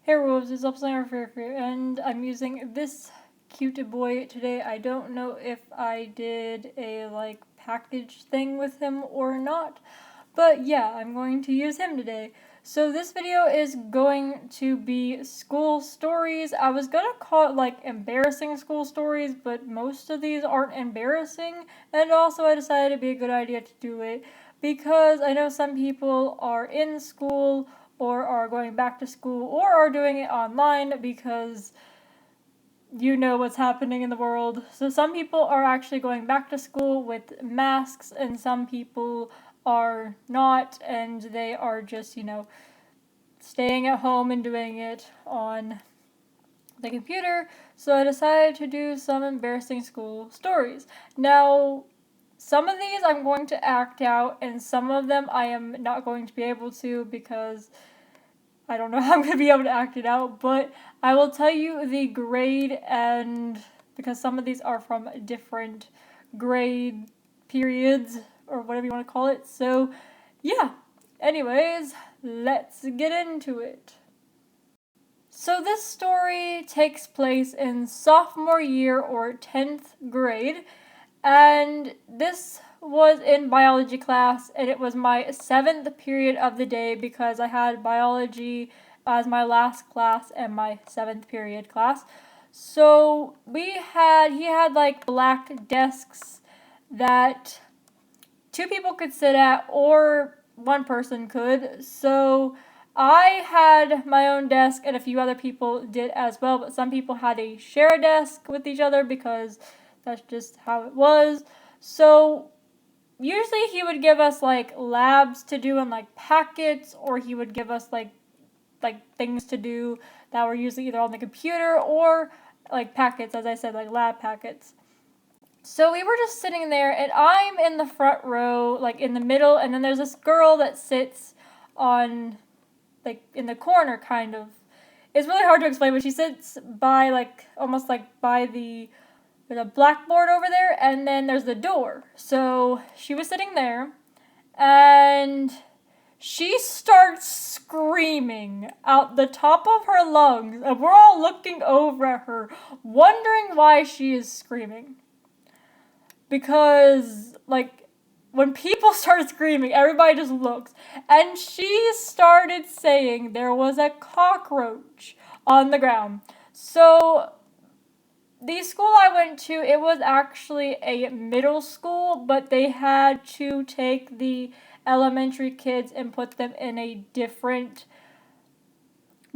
Hey Werewolves, it's Upside Fair, and I'm using this cute boy today. I don't know if I did a package thing with him or not, but yeah, I'm going to use him today. So this video is going to be school stories. I was gonna call it embarrassing school stories, but most of these aren't embarrassing, and also I decided it'd be a good idea to do it because I know some people are in school or are going back to school or are doing it online because you know what's happening in the world. So some people are actually going back to school with masks and some people are not, and they are just, staying at home and doing it on the computer. So I decided to do some embarrassing school stories. Now, some of these I'm going to act out, and some of them I am not going to be able to because I don't know how I'm going to be able to act it out, but I will tell you the grade, and because some of these are from different grade periods or whatever you want to call it. So, yeah. Anyways, let's get into it. So this story takes place in sophomore year or 10th grade, and this was in biology class, and it was my 7th period of the day because I had biology as my last class and my 7th period class. So he had black desks that two people could sit at or one person could. So I had my own desk and a few other people did as well, but some people had to share a desk with each other because that's just how it was. So usually he would give us labs to do and packets, or he would give us like things to do that were usually either on the computer or packets, as I said, lab packets. So we were just sitting there, and I'm in the front row, in the middle, and then there's this girl that sits on, in the corner, kind of. It's really hard to explain, but she sits by, almost by there's a blackboard over there, and then there's the door. So she was sitting there, and she starts screaming out the top of her lungs, and we're all looking over at her, wondering why she is screaming. Because, when people start screaming, everybody just looks. And she started saying there was a cockroach on the ground. So, the school I went to, it was actually a middle school, but they had to take the elementary kids and put them in a different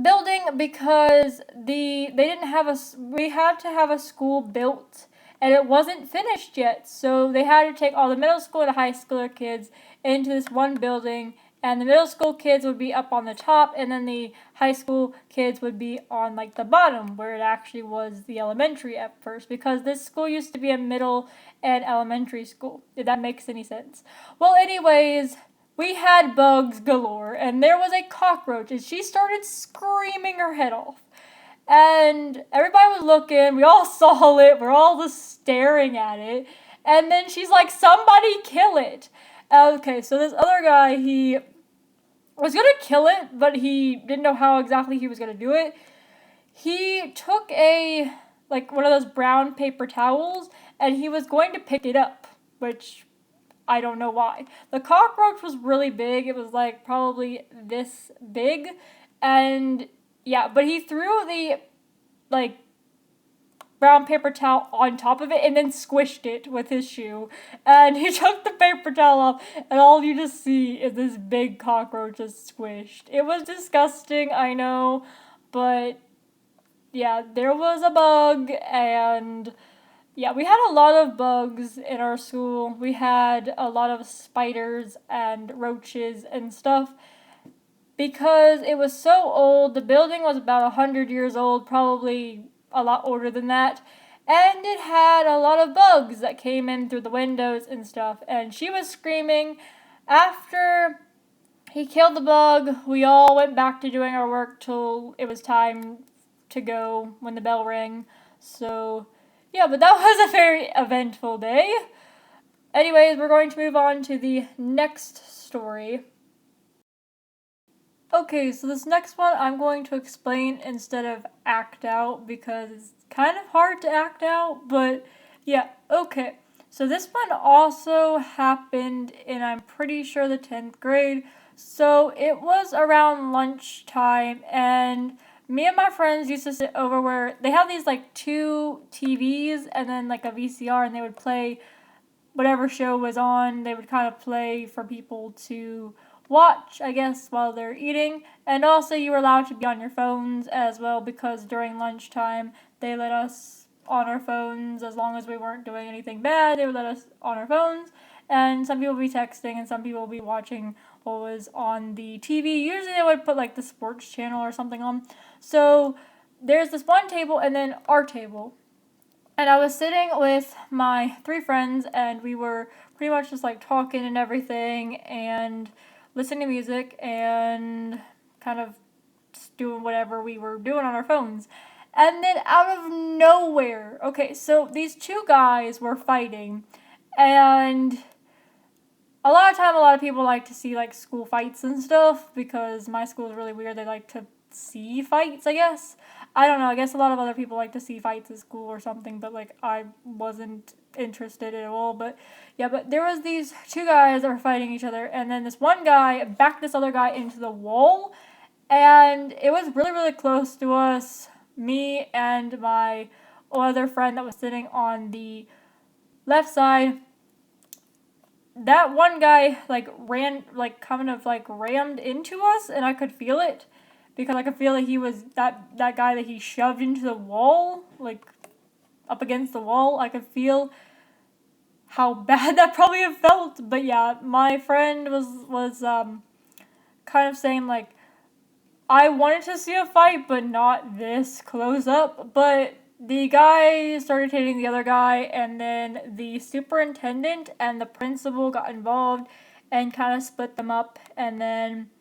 building because we had to have a school built and it wasn't finished yet. So they had to take all the middle school and high schooler kids into this one building, and the middle school kids would be up on the top, and then the high school kids would be on the bottom where it actually was the elementary at first, because this school used to be a middle and elementary school, if that makes any sense. Well, anyways, we had bugs galore, and there was a cockroach, and she started screaming her head off. And everybody was looking, we all saw it, we're all just staring at it. And then she's like, somebody kill it. Okay, so this other guy, he was gonna kill it, but he didn't know how exactly he was gonna do it. He took one of those brown paper towels, and he was going to pick it up, which I don't know why. The cockroach was really big. It was probably this big. And yeah, but he threw the brown paper towel on top of it and then squished it with his shoe. And he took the paper towel off, and all you just see is this big cockroach just squished. It was disgusting, I know, but yeah, there was a bug, and yeah, we had a lot of bugs in our school. We had a lot of spiders and roaches and stuff because it was so old. The building was about 100 years old, probably a lot older than that. And it had a lot of bugs that came in through the windows and stuff. And she was screaming. After he killed the bug, we all went back to doing our work till it was time to go when the bell rang. So, yeah, but that was a very eventful day. Anyways, we're going to move on to the next story. Okay, so this next one I'm going to explain instead of act out because it's kind of hard to act out, but yeah, okay. So this one also happened in, I'm pretty sure, the 10th grade. So it was around lunchtime, and me and my friends used to sit over where they have these like two TVs and then like a VCR, and they would play whatever show was on. They would kind of play for people to watch, I guess, while they're eating. And also, you were allowed to be on your phones as well because during lunchtime, they let us on our phones as long as we weren't doing anything bad. They would let us on our phones. And some people would be texting and some people would be watching what was on the TV. Usually, they would put like the sports channel or something on. So, there's this one table and then our table. And I was sitting with my three friends, and we were pretty much just like talking and everything, and listening to music, and kind of just doing whatever we were doing on our phones. And then out of nowhere, okay, so these two guys were fighting, and a lot of time, a lot of people like to see like school fights and stuff because my school is really weird. They like to see fights, I guess. I don't know. I guess a lot of other people like to see fights at school or something, but like I wasn't interested at all. But yeah, but there was these two guys that were fighting each other, and then this one guy backed this other guy into the wall, and it was really really close to us. Me and my other friend that was sitting on the left side, that one guy like ran like kind of like rammed into us, and I could feel it because I could feel that he was that guy that he shoved into the wall, like up against the wall. I could feel how bad that probably have felt. But yeah, my friend was kind of saying like, I wanted to see a fight, but not this close up. But the guy started hitting the other guy, and then the superintendent and the principal got involved and kind of split them up. And then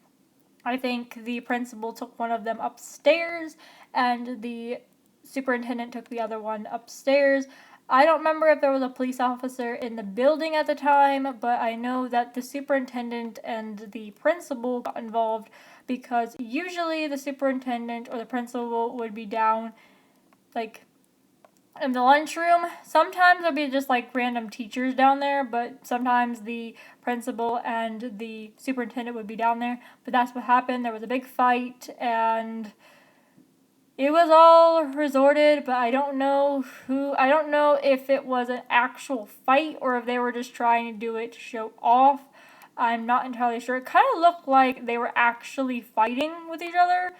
I think the principal took one of them upstairs, and the superintendent took the other one upstairs. I don't remember if there was a police officer in the building at the time, but I know that the superintendent and the principal got involved because usually the superintendent or the principal would be down like in the lunchroom. Sometimes there'll be just like random teachers down there, but sometimes the principal and the superintendent would be down there. But that's what happened. There was a big fight, and it was all resorted, but I don't know if it was an actual fight or if they were just trying to do it to show off. I'm not entirely sure. It kind of looked like they were actually fighting with each other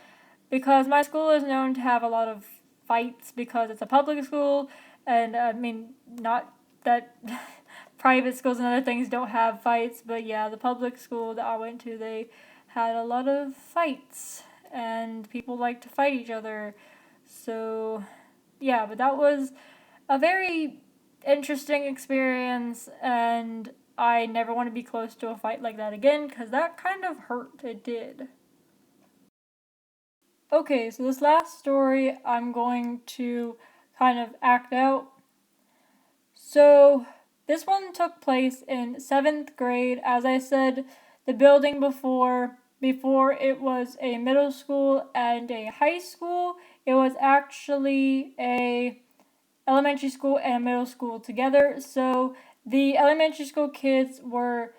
because my school is known to have a lot of fights because it's a public school, and I mean, not that private schools and other things don't have fights, but yeah, the public school that I went to, they had a lot of fights and people like to fight each other. So, yeah, but that was a very interesting experience, and I never want to be close to a fight like that again because that kind of hurt. It did. Okay, so this last story I'm going to kind of act out. So, this one took place in 7th grade. As I said, the building before it was a middle school and a high school, it was actually a elementary school and a middle school together. So, the elementary school kids were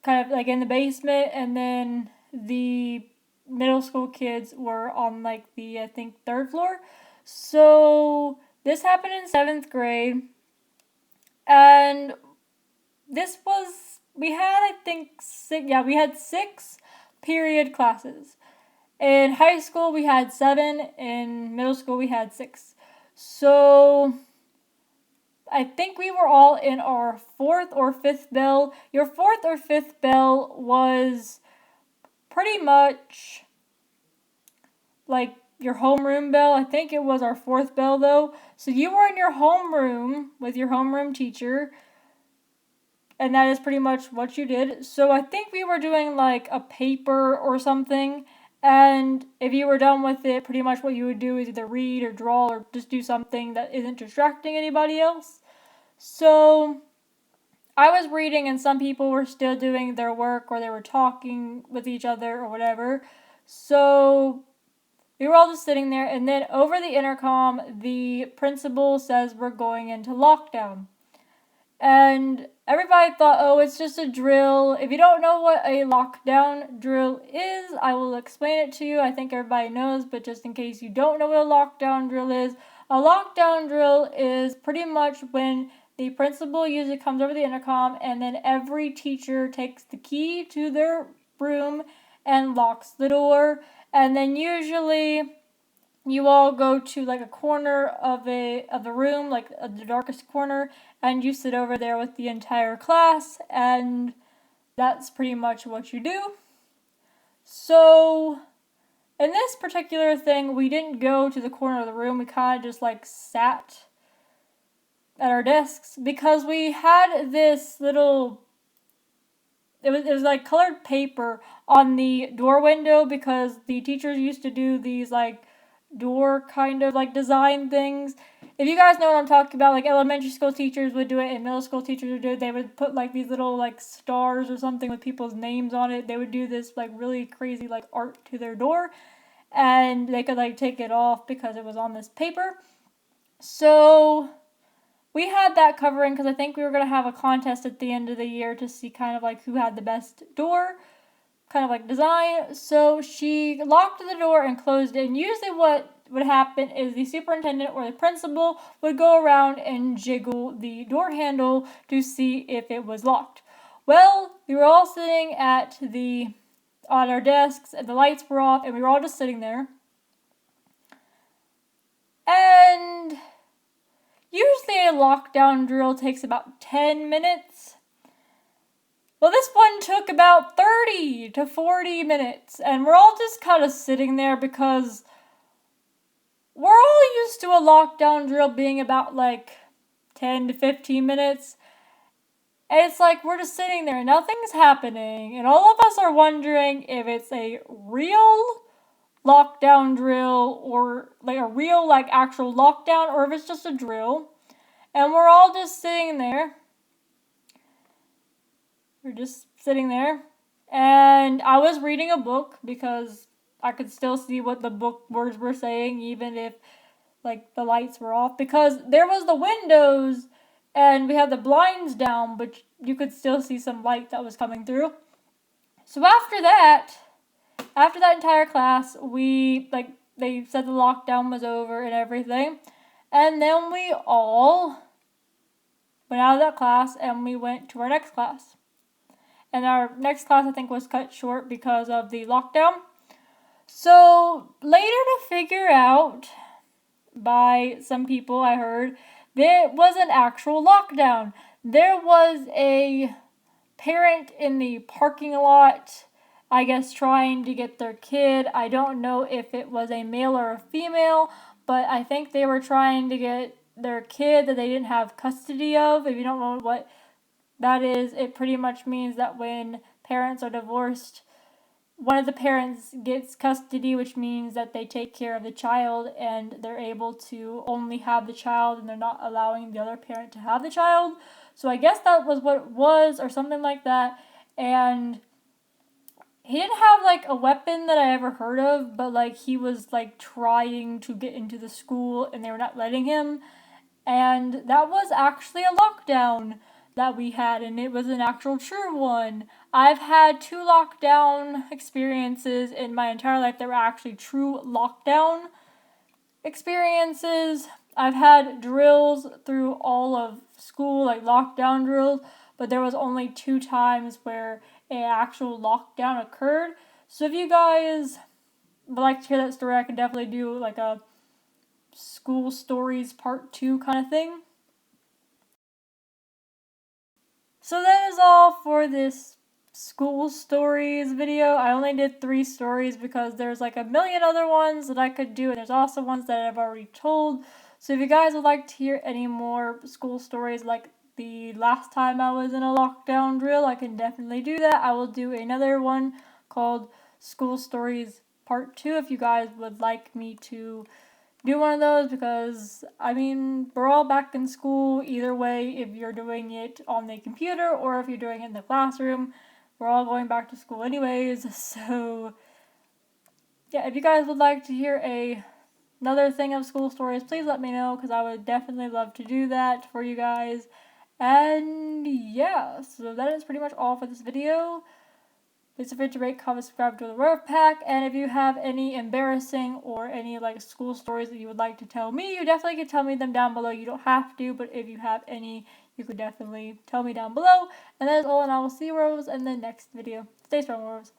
kind of like in the basement, and then the middle school kids were on like the, I think, third floor. So this happened in 7th grade, and this was, we had, I think, we had 6 period classes. In high school we had 7, in middle school we had 6. So I think we were all in our 4th or 5th bell. Your 4th or 5th bell was pretty much like your homeroom bell. I think it was our 4th bell though. So you were in your homeroom with your homeroom teacher, and that is pretty much what you did. So I think we were doing like a paper or something. And if you were done with it, pretty much what you would do is either read or draw or just do something that isn't distracting anybody else. So I was reading, and some people were still doing their work or they were talking with each other or whatever. So we were all just sitting there, and then over the intercom, the principal says we're going into lockdown. And everybody thought, oh, it's just a drill. If you don't know what a lockdown drill is, I will explain it to you. I think everybody knows, but just in case you don't know what a lockdown drill is, a lockdown drill is pretty much when the principal usually comes over the intercom, and then every teacher takes the key to their room and locks the door. And then usually you all go to like a corner of the room, like the darkest corner, and you sit over there with the entire class, and that's pretty much what you do. So in this particular thing, we didn't go to the corner of the room. We kind of just like sat at our desks because we had this little, it was like colored paper on the door window, because the teachers used to do these like door kind of like design things. If you guys know what I'm talking about, like elementary school teachers would do it and middle school teachers would do it. They would put like these little like stars or something with people's names on it. They would do this like really crazy like art to their door, and they could like take it off because it was on this paper. So we had that covering because I think we were going to have a contest at the end of the year to see kind of like who had the best door kind of like design. So she locked the door and closed it, and usually what would happen is the superintendent or the principal would go around and jiggle the door handle to see if it was locked. Well, we were all sitting on our desks, and the lights were off, and we were all just sitting there. And usually a lockdown drill takes about 10 minutes. Well, this one took about 30 to 40 minutes, and we're all just kind of sitting there because we're all used to a lockdown drill being about like 10 to 15 minutes. And it's like we're just sitting there, nothing's happening, and all of us are wondering if it's a real lockdown drill or like a real like actual lockdown, or if it's just a drill. And we're all just sitting there. We're just sitting there. And I was reading a book because I could still see what the book words were saying, even if like the lights were off, because there was the windows and we had the blinds down, but you could still see some light that was coming through. So after that entire class, they said the lockdown was over and everything. And then we all went out of that class and we went to our next class. And our next class, I think, was cut short because of the lockdown. So later to figure out by some people I heard, there was an actual lockdown. There was a parent in the parking lot, I guess, trying to get their kid. I don't know if it was a male or a female, but I think they were trying to get their kid that they didn't have custody of. If you don't know what that is, it pretty much means that when parents are divorced, one of the parents gets custody, which means that they take care of the child and they're able to only have the child and they're not allowing the other parent to have the child. So I guess that was what it was, or something like that. And he didn't have like a weapon that I ever heard of, but like he was like trying to get into the school and they were not letting him. And that was actually a lockdown that we had, and it was an actual true one. I've had 2 lockdown experiences in my entire life that were actually true lockdown experiences. I've had drills through all of school, like lockdown drills, but there was only 2 times where an actual lockdown occurred. So if you guys would like to hear that story, I can definitely do like a school stories part 2 kind of thing. So that is all for this school stories video. I only did 3 stories because there's like a million other ones that I could do, and there's also ones that I've already told. So if you guys would like to hear any more school stories like the last time I was in a lockdown drill, I can definitely do that. I will do another one called School Stories Part 2 if you guys would like me to do one of those, because I mean, we're all back in school either way. If you're doing it on the computer or if you're doing it in the classroom, we're all going back to school anyways. So yeah, if you guys would like to hear another thing of school stories, please let me know, because I would definitely love to do that for you guys. And yeah, so that is pretty much all for this video. Please feel free to rate, comment, subscribe to the Werewolf Pack, and if you have any embarrassing or any like school stories that you would like to tell me, you definitely can tell me them down below. You don't have to, but if you have any, you could definitely tell me down below. And that is all, and I will see you werewolves in the next video. Stay strong, werewolves.